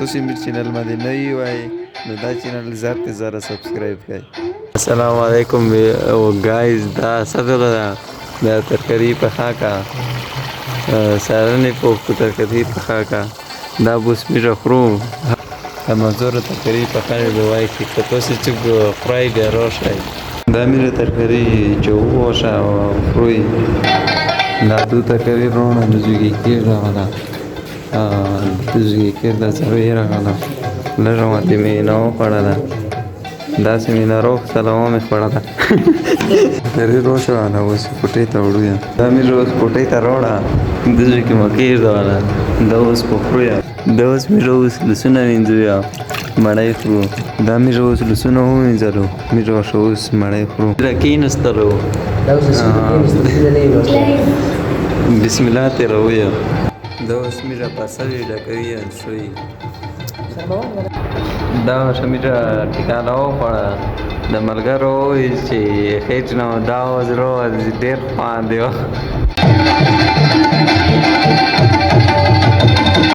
تاسو مې چینل باندې نوی وای نو دا چینل زر ته زر سبسکرایب کړئ. السلام علیکم گایز. دا صدر دا ترکاری پخا کا سارنې پوښتو ترکاری پخا کا دا بوس میره خورو منظور ترکاری پخا به وای چې تاسو چې خورای بیا راشئ. دا میره ترکاری جو وشه خوري دا تو ترکاری رونه د زوګي کې راغله زوګي کې دا څه راغله لږه ماته مې نه وخوړله داسې مې ناروغ سلامه مې خوړله ترې روښانه اوس پټۍ ته وړو یم دا مې روز پټۍ ته راوړه د زوی کې مې کېږدوله دا اوس په خورو یم دا اوس مې روز لسونه وینځو یم مړۍ خورو دا مې روز لسونه ووینځلو مې راشه اوس مړۍ خورو کېناستلو بسم الله ترې راویم دا اوس مې راپاسوي ډکوي شوي دا شمیره ټیکاله وخوړه د ملګرو وویل چې خېټ نه دا زړه ډېر خوند دی